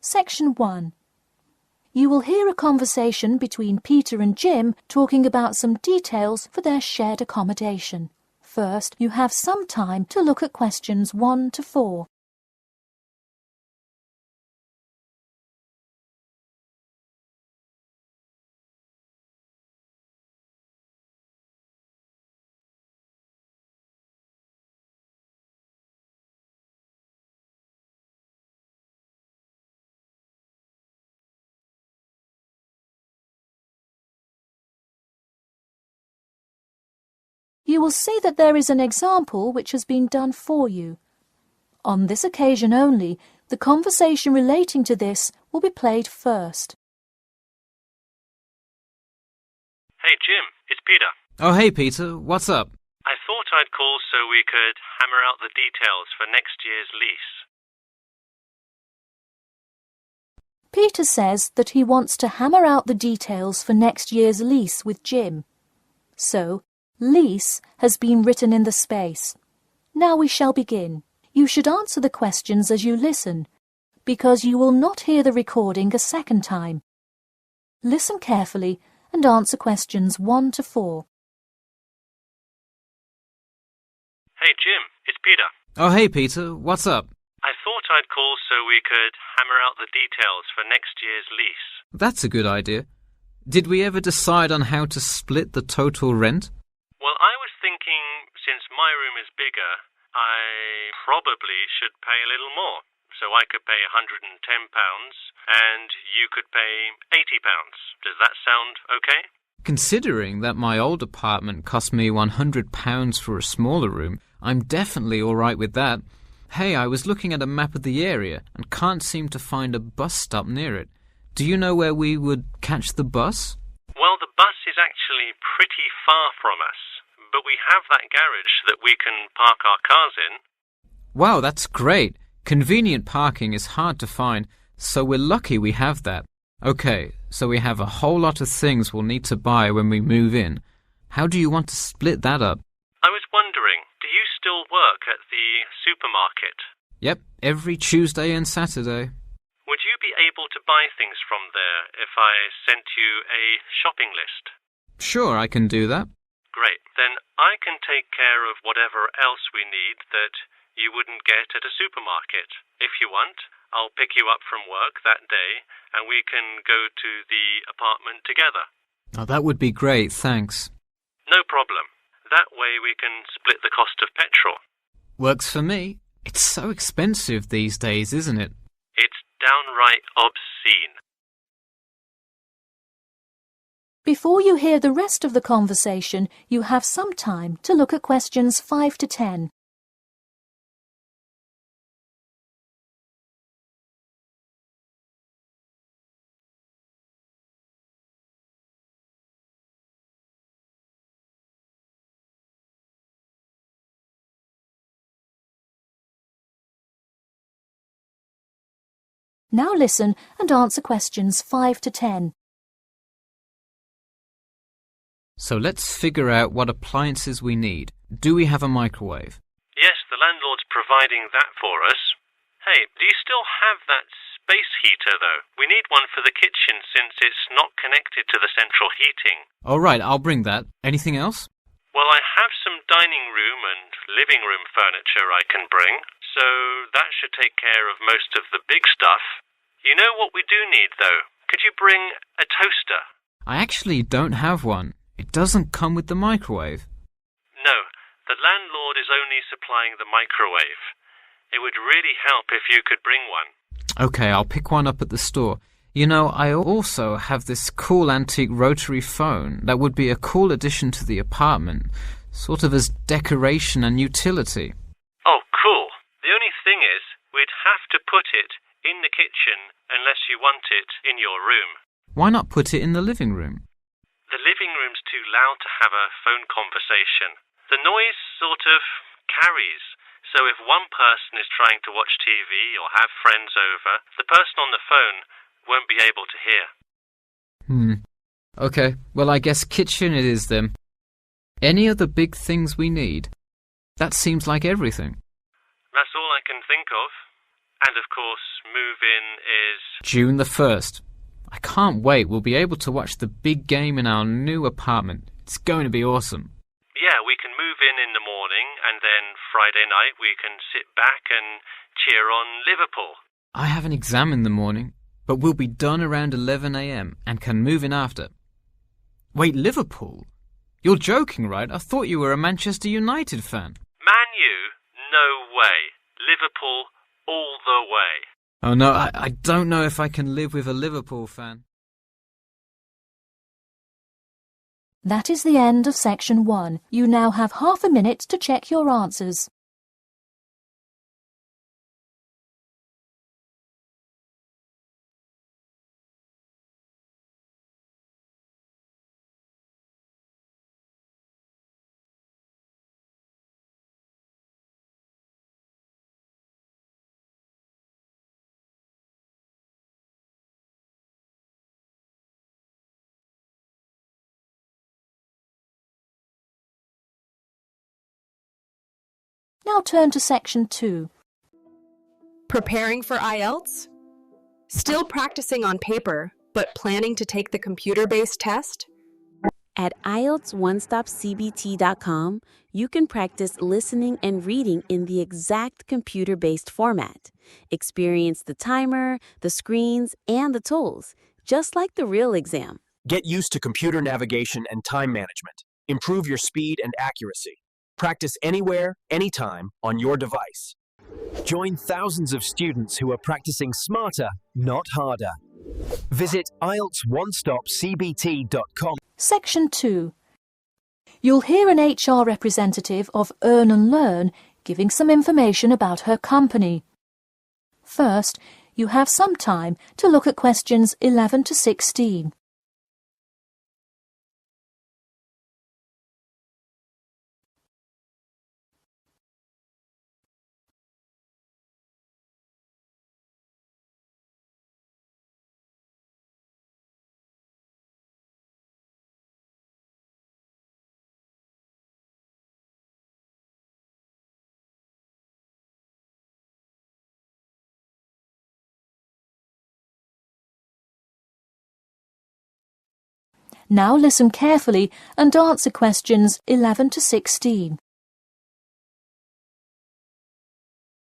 Section 1. You will hear a conversation between Peter and Jim talking about some details for their shared accommodation. First, you have some time to look at questions 1 to 4. You will see that there is an example which has been done for you. On this occasion only, the conversation relating to this will be played first. Hey Jim, it's Peter. Oh hey Peter, what's up? I thought I'd call so we could hammer out the details for next year's lease. Peter says that he wants to hammer out the details for next year's lease with Jim. So, lease has been written in the space. Now we shall begin. You should answer the questions as you listen, because you will not hear the recording a second time. Listen carefully and answer questions 1 to 4. Hey Jim, it's Peter. Oh hey Peter, what's up? I thought I'd call so we could hammer out the details for next year's lease. That's a good idea. Did we ever decide on how to split the total rent? Well, I was thinking, since my room is bigger, I probably should pay a little more. So I could pay £110 and you could pay £80. Does that sound okay? Considering that my old apartment cost me £100 for a smaller room, I'm definitely all right with that. Hey, I was looking at a map of the area and can't seem to find a bus stop near it. Do you know where we would catch the bus? Well, the bus is actually pretty far from us, but we have that garage that we can park our cars in. Wow, that's great. Convenient parking is hard to find, so we're lucky we have that. Okay, so we have a whole lot of things we'll need to buy when we move in. How do you want to split that up? I was wondering, do you still work at the supermarket? Yep, every Tuesday and Saturday. Would you be able to buy things from there if I sent you a shopping list? Sure, I can do that. Great. Then I can take care of whatever else we need that you wouldn't get at a supermarket. If you want, I'll pick you up from work that day and we can go to the apartment together. Oh, that would be great, thanks. No problem. That way we can split the cost of petrol. Works for me. It's so expensive these days, isn't it? It's downright obscene. Before you hear the rest of the conversation, you have some time to look at questions 5 to 10. Now listen and answer questions 5 to 10. So let's figure out what appliances we need. Do we have a microwave? Yes, the landlord's providing that for us. Hey, do you still have that space heater, though? We need one for the kitchen since it's not connected to the central heating. All right, I'll bring that. Anything else? Well, I have some dining room and living room furniture I can bring, so that should take care of most of the big stuff. You know what we do need, though? Could you bring a toaster? I actually don't have one. It doesn't come with the microwave. No, the landlord is only supplying the microwave. It would really help if you could bring one. Okay, I'll pick one up at the store. You know, I also have this cool antique rotary phone that would be a cool addition to the apartment, sort of as decoration and utility. Oh, cool. The only thing is, we'd have to put it in the kitchen unless you want it in your room. Why not put it in the living room? The living room's too loud to have a phone conversation. The noise sort of carries, so if one person is trying to watch TV or have friends over, the person on the phone won't be able to hear. Okay, well I guess kitchen it is then. Any other big things we need? That seems like everything. That's all I can think of. And of course, move-in is June the 1st. I can't wait. We'll be able to watch the big game in our new apartment. It's going to be awesome. Yeah, we can move in the morning, and then Friday night we can sit back and cheer on Liverpool. I have an exam in the morning, but we'll be done around 11 a.m. and can move in after. Wait, Liverpool? You're joking, right? I thought you were a Manchester United fan. Man U? No way. Liverpool all the way. Oh no, I don't know if I can live with a Liverpool fan. That is the end of section 1. You now have half a minute to check your answers. Now turn to section 2. Preparing for IELTS? Still practicing on paper, but planning to take the computer-based test? At IELTSOneStopCBT.com, you can practice listening and reading in the exact computer-based format. Experience the timer, the screens, and the tools, just like the real exam. Get used to computer navigation and time management. Improve your speed and accuracy. Practice anywhere, anytime, on your device. Join thousands of students who are practicing smarter, not harder. Visit IELTSOneStopCBT.com. Section 2. You'll hear an HR representative of Earn and Learn giving some information about her company. First, you have some time to look at questions 11 to 16. Now listen carefully and answer questions 11 to 16.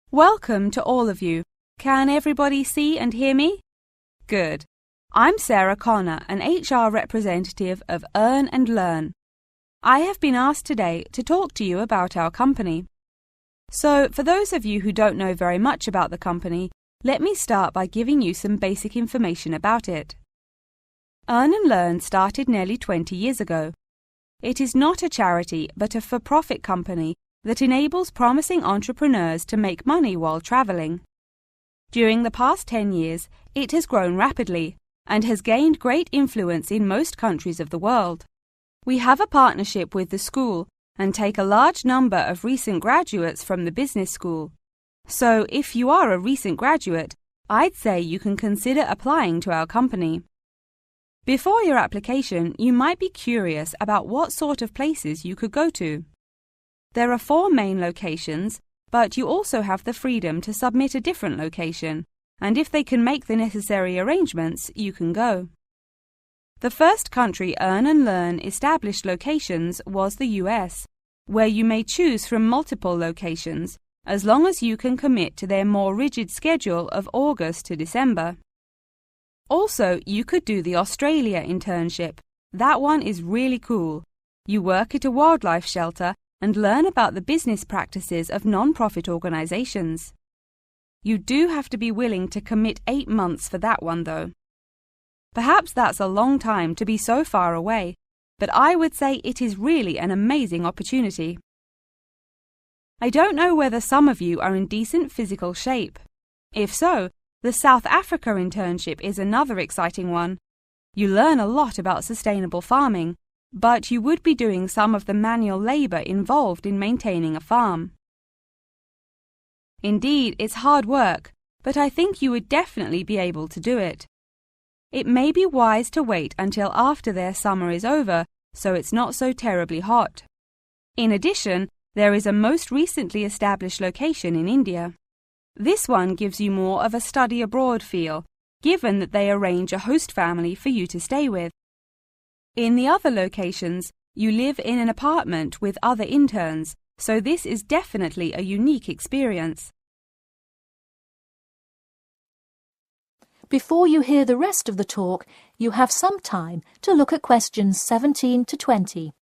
Welcome to all of you. Can everybody see and hear me? Good. I'm Sarah Connor, an HR representative of Earn and Learn. I have been asked today to talk to you about our company. So, for those of you who don't know very much about the company, let me start by giving you some basic information about it. Earn and Learn started nearly 20 years ago. It is not a charity but a for-profit company that enables promising entrepreneurs to make money while traveling. During the past 10 years, it has grown rapidly and has gained great influence in most countries of the world. We have a partnership with the school and take a large number of recent graduates from the business school. So, if you are a recent graduate, I'd say you can consider applying to our company. Before your application, you might be curious about what sort of places you could go to. There are 4 main locations, but you also have the freedom to submit a different location, and if they can make the necessary arrangements, you can go. The first country Earn and Learn established locations was the US, where you may choose from multiple locations, as long as you can commit to their more rigid schedule of August to December. Also, you could do the Australia internship. That one is really cool. You work at a wildlife shelter and learn about the business practices of non-profit organizations. You do have to be willing to commit 8 months for that one, though. Perhaps that's a long time to be so far away, but I would say it is really an amazing opportunity. I don't know whether some of you are in decent physical shape. If so, the South Africa internship is another exciting one. You learn a lot about sustainable farming, but you would be doing some of the manual labor involved in maintaining a farm. Indeed, it's hard work, but I think you would definitely be able to do it. It may be wise to wait until after their summer is over, so it's not so terribly hot. In addition, there is a most recently established location in India. This one gives you more of a study abroad feel, given that they arrange a host family for you to stay with. In the other locations, you live in an apartment with other interns, so this is definitely a unique experience. Before you hear the rest of the talk, you have some time to look at questions 17 to 20.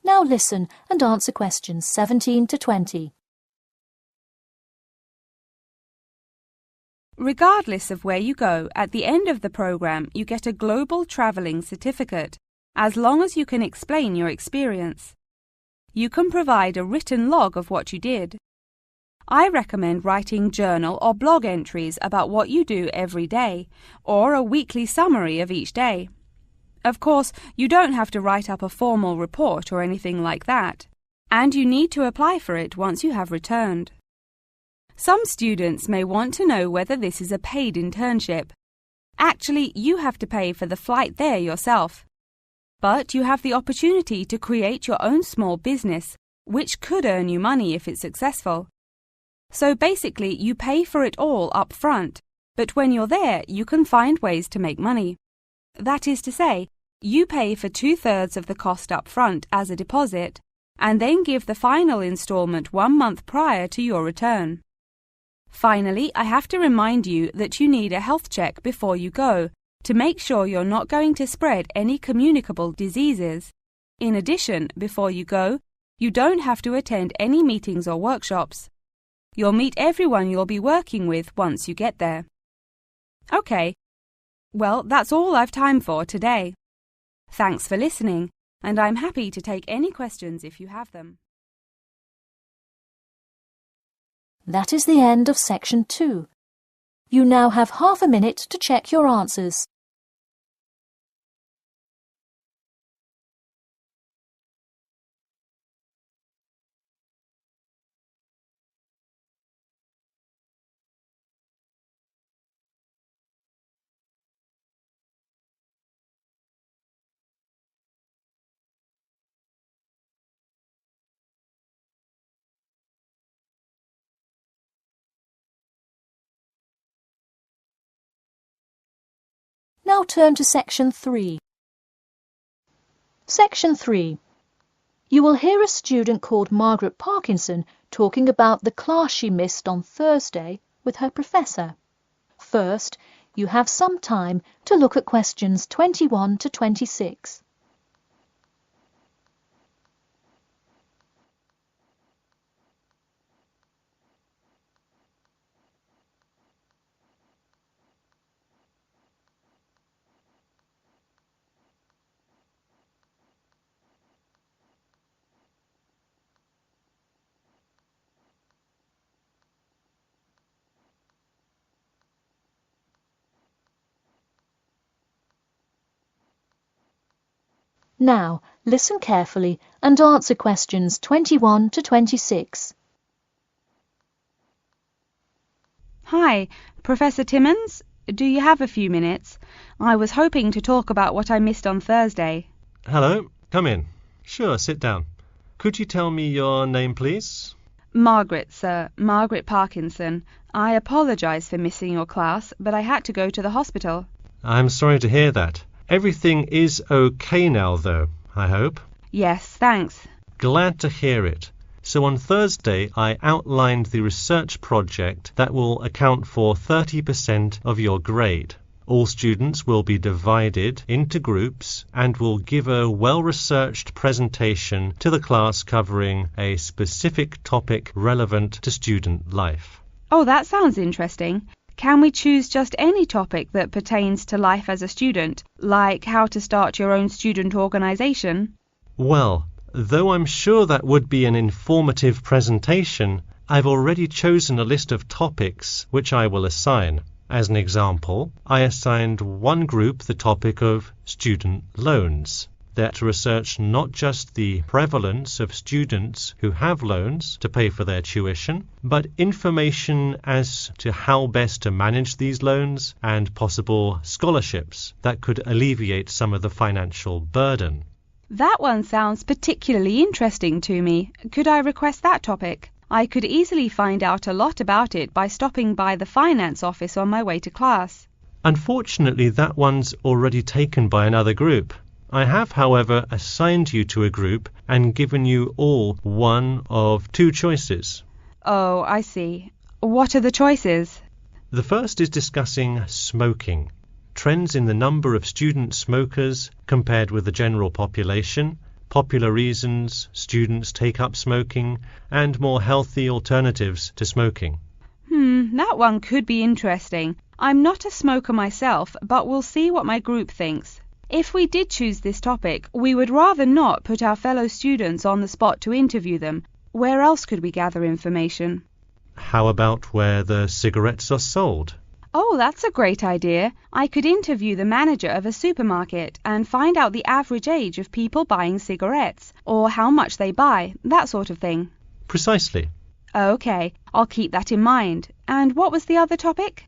Now listen and answer questions 17 to 20. Regardless of where you go, at the end of the program you get a global travelling certificate, as long as you can explain your experience. You can provide a written log of what you did. I recommend writing journal or blog entries about what you do every day, or a weekly summary of each day. Of course, you don't have to write up a formal report or anything like that, and you need to apply for it once you have returned. Some students may want to know whether this is a paid internship. Actually, you have to pay for the flight there yourself. But you have the opportunity to create your own small business, which could earn you money if it's successful. So basically, you pay for it all up front, but when you're there, you can find ways to make money. That is to say, you pay for 2/3 of the cost up front as a deposit, and then give the final installment 1 month prior to your return. Finally, I have to remind you that you need a health check before you go, to make sure you're not going to spread any communicable diseases. In addition, before you go, you don't have to attend any meetings or workshops. You'll meet everyone you'll be working with once you get there. Okay. Well, that's all I've time for today. Thanks for listening, and I'm happy to take any questions if you have them. That is the end of section 2. You now have half a minute to check your answers. Now turn to section 3. Section 3. You will hear a student called Margaret Parkinson talking about the class she missed on Thursday with her professor. First, you have some time to look at questions 21 to 26. Now, listen carefully and answer questions 21 to 26. Hi, Professor Timmons. Do you have a few minutes? I was hoping to talk about what I missed on Thursday. Hello, come in. Sure, sit down. Could you tell me your name, please? Margaret, sir. Margaret Parkinson. I apologise for missing your class, but I had to go to the hospital. I'm sorry to hear that. Everything is okay now, though, I hope? Yes, thanks. Glad to hear it. So on Thursday, I outlined the research project that will account for 30% of your grade. All students will be divided into groups and will give a well-researched presentation to the class covering a specific topic relevant to student life. Oh, that sounds interesting. Can we choose just any topic that pertains to life as a student, like how to start your own student organisation? Well, though I'm sure that would be an informative presentation, I've already chosen a list of topics which I will assign. As an example, I assigned one group the topic of student loans. They're to research not just the prevalence of students who have loans to pay for their tuition, but information as to how best to manage these loans and possible scholarships that could alleviate some of the financial burden. That one sounds particularly interesting to me. Could I request that topic? I could easily find out a lot about it by stopping by the finance office on my way to class. Unfortunately, that one's already taken by another group. I have, however, assigned you to a group and given you all one of two choices. Oh, I see. What are the choices? The first is discussing smoking, trends in the number of student smokers compared with the general population, popular reasons students take up smoking, and more healthy alternatives to smoking. That one could be interesting. I'm not a smoker myself, but we'll see what my group thinks. If we did choose this topic, we would rather not put our fellow students on the spot to interview them. Where else could we gather information? How about where the cigarettes are sold? Oh, that's a great idea. I could interview the manager of a supermarket and find out the average age of people buying cigarettes, or how much they buy, that sort of thing. Precisely. Okay, I'll keep that in mind. And what was the other topic?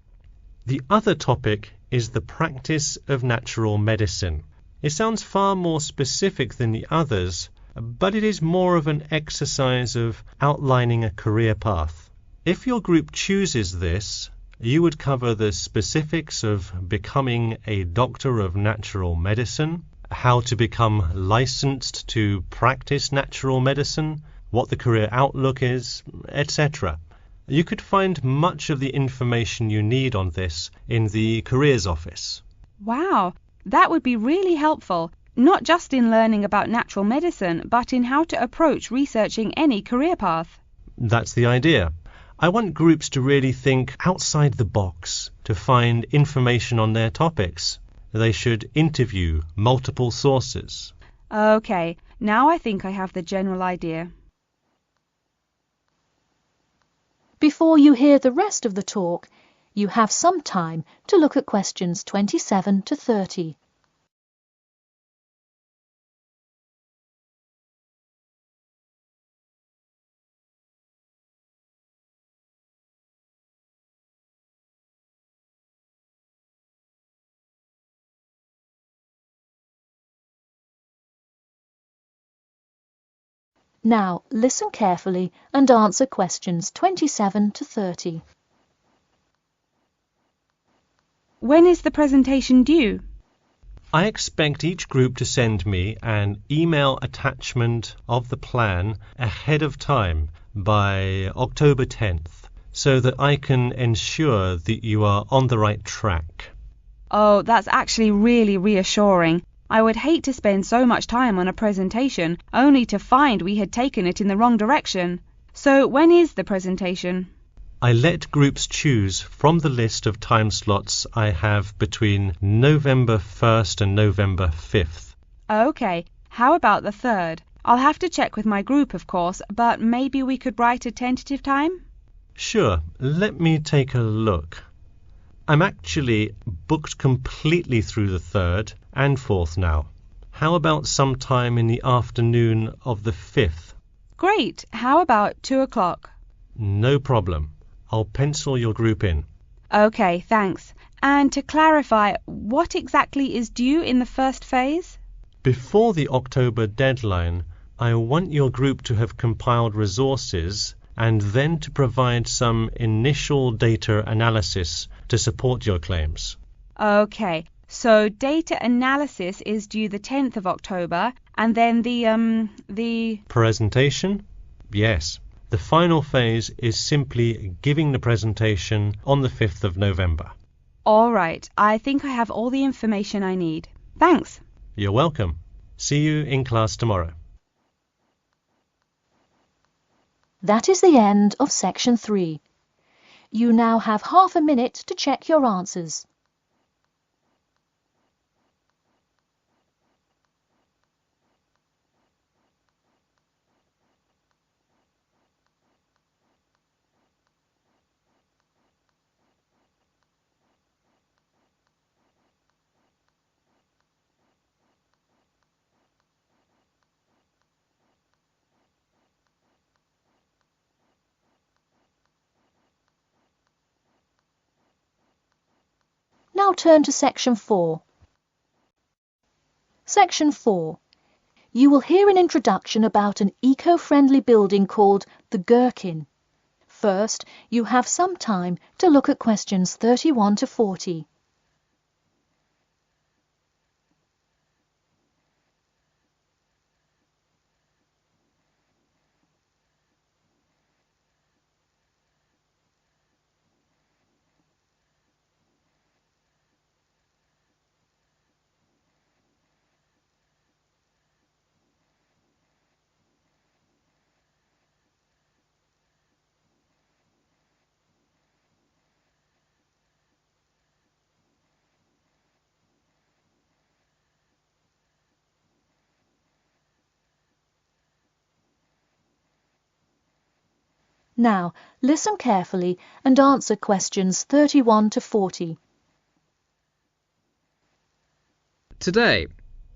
The other topic is the practice of natural medicine. It sounds far more specific than the others, but it is more of an exercise of outlining a career path. If your group chooses this, you would cover the specifics of becoming a doctor of natural medicine, how to become licensed to practice natural medicine, what the career outlook is, etc. You could find much of the information you need on this in the careers office. Wow, that would be really helpful, not just in learning about natural medicine, but in how to approach researching any career path. That's the idea. I want groups to really think outside the box to find information on their topics. They should interview multiple sources. Okay, now I think I have the general idea. Before you hear the rest of the talk, you have some time to look at questions 27 to 30. Now, listen carefully and answer questions 27 to 30. When is the presentation due? I expect each group to send me an email attachment of the plan ahead of time by October 10th, so that I can ensure that you are on the right track. Oh, that's actually really reassuring. I would hate to spend so much time on a presentation only to find we had taken it in the wrong direction. So when is the presentation? I let groups choose from the list of time slots I have between November 1st and November 5th. Okay, how about the 3rd? I'll have to check with my group, of course, but maybe we could write a tentative time? Sure, let me take a look. I'm actually booked completely through the 3rd and 4th now. How about sometime in the afternoon of the 5th? Great, how about 2 o'clock? No problem. I'll pencil your group in. Okay, thanks. And to clarify, what exactly is due in the first phase? Before the October deadline, I want your group to have compiled resources and then to provide some initial data analysis to support your claims. Okay, so data analysis is due the 10th of October, and then the Presentation? Yes. The final phase is simply giving the presentation on the 5th of November. All right, I think I have all the information I need. Thanks. You're welcome. See you in class tomorrow. That is the end of section 3. You now have half a minute to check your answers. Now turn to Section 4. Section 4. You will hear an introduction about an eco-friendly building called the Gherkin. First, you have some time to look at questions 31 to 40. Now, listen carefully and answer questions 31 to 40. Today,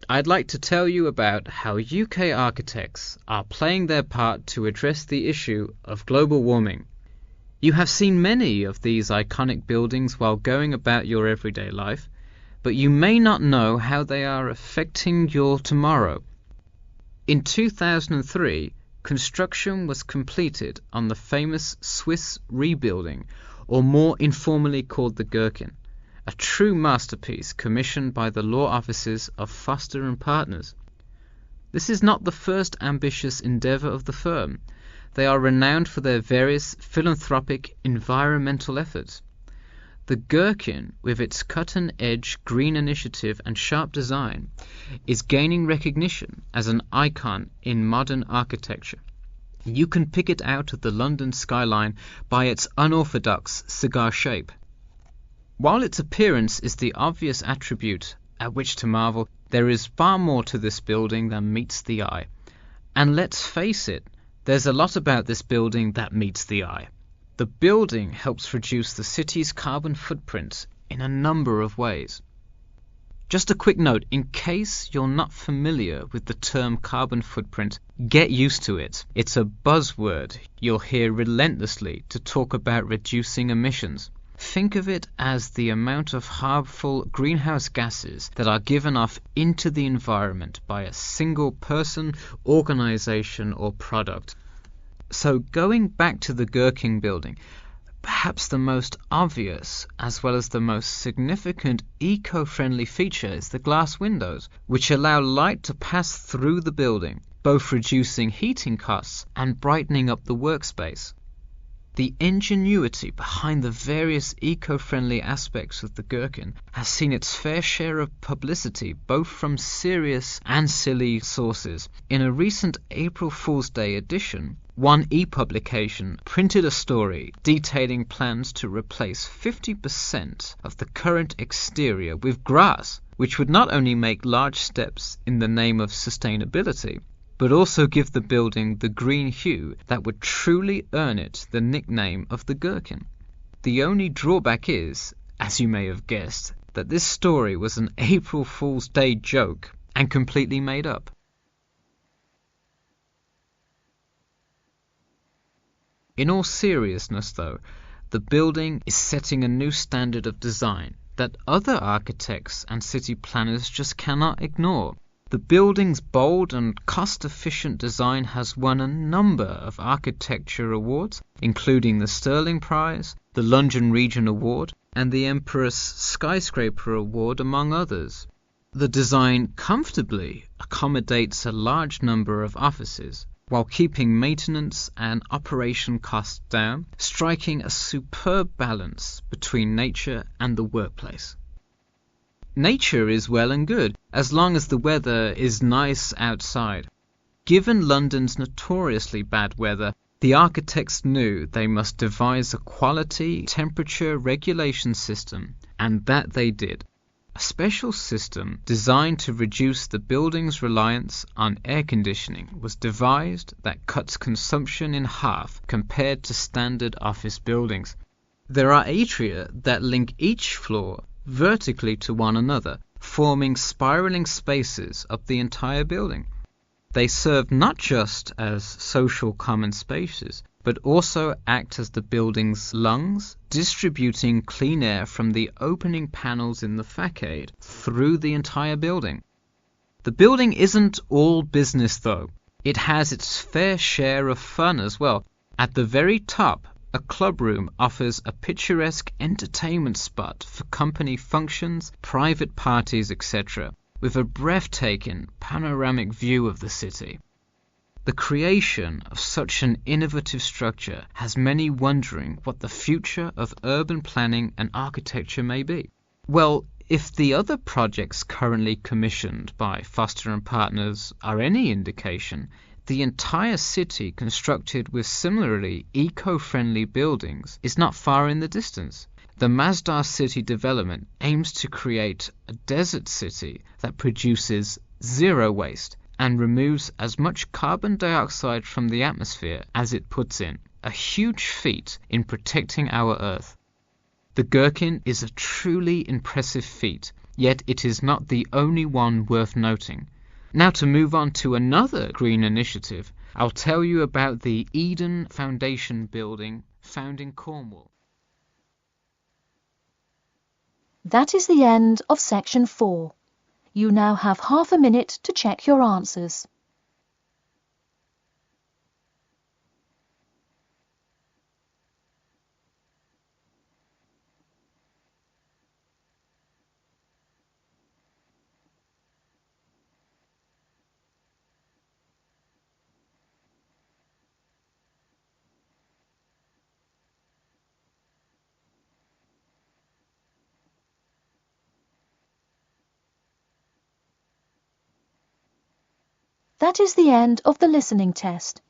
I'd like to tell you about how UK architects are playing their part to address the issue of global warming. You have seen many of these iconic buildings while going about your everyday life, but you may not know how they are affecting your tomorrow. In 2003, construction was completed on the famous Swiss rebuilding, or more informally called the Gherkin, a true masterpiece commissioned by the law offices of Foster and Partners. This is not the first ambitious endeavour of the firm. They are renowned for their various philanthropic environmental efforts. The Gherkin, with its cutting-edge green initiative and sharp design, is gaining recognition as an icon in modern architecture. You can pick it out of the London skyline by its unorthodox cigar shape. While its appearance is the obvious attribute at which to marvel, there is far more to this building than meets the eye. And let's face it, there's a lot about this building that meets the eye. The building helps reduce the city's carbon footprint in a number of ways. Just a quick note, in case you're not familiar with the term carbon footprint, get used to it. It's a buzzword you'll hear relentlessly to talk about reducing emissions. Think of it as the amount of harmful greenhouse gases that are given off into the environment by a single person, organization, or product. So going back to the Gherkin building, perhaps the most obvious as well as the most significant eco-friendly feature is the glass windows, which allow light to pass through the building, both reducing heating costs and brightening up the workspace. The ingenuity behind the various eco-friendly aspects of the Gherkin has seen its fair share of publicity both from serious and silly sources. In a recent April Fool's Day edition, One e-publication printed a story detailing plans to replace 50% of the current exterior with grass, which would not only make large steps in the name of sustainability, but also give the building the green hue that would truly earn it the nickname of the Gherkin. The only drawback is, as you may have guessed, that this story was an April Fool's Day joke and completely made up. In all seriousness, though, the building is setting a new standard of design that other architects and city planners just cannot ignore. The building's bold and cost-efficient design has won a number of architecture awards, including the Stirling Prize, the London Region Award, and the Empress Skyscraper Award, among others. The design comfortably accommodates a large number of offices, while keeping maintenance and operation costs down, striking a superb balance between nature and the workplace. Nature is well and good, as long as the weather is nice outside. Given London's notoriously bad weather, the architects knew they must devise a quality temperature regulation system, and that they did. A special system designed to reduce the building's reliance on air conditioning was devised that cuts consumption in half compared to standard office buildings. There are atria that link each floor vertically to one another, forming spiraling spaces up the entire building. They serve not just as social common spaces, but also act as the building's lungs, distributing clean air from the opening panels in the facade through the entire building. The building isn't all business though. It has its fair share of fun as well. At the very top, a club room offers a picturesque entertainment spot for company functions, private parties, etc., with a breathtaking panoramic view of the city. The creation of such an innovative structure has many wondering what the future of urban planning and architecture may be. Well, if the other projects currently commissioned by Foster and Partners are any indication, the entire city constructed with similarly eco-friendly buildings is not far in the distance. The Masdar City development aims to create a desert city that produces zero waste and removes as much carbon dioxide from the atmosphere as it puts in, a huge feat in protecting our Earth. The Gherkin is a truly impressive feat, yet it is not the only one worth noting. Now to move on to another green initiative, I'll tell you about the Eden Foundation building found in Cornwall. That is the end of section 4. You now have half a minute to check your answers. That is the end of the listening test.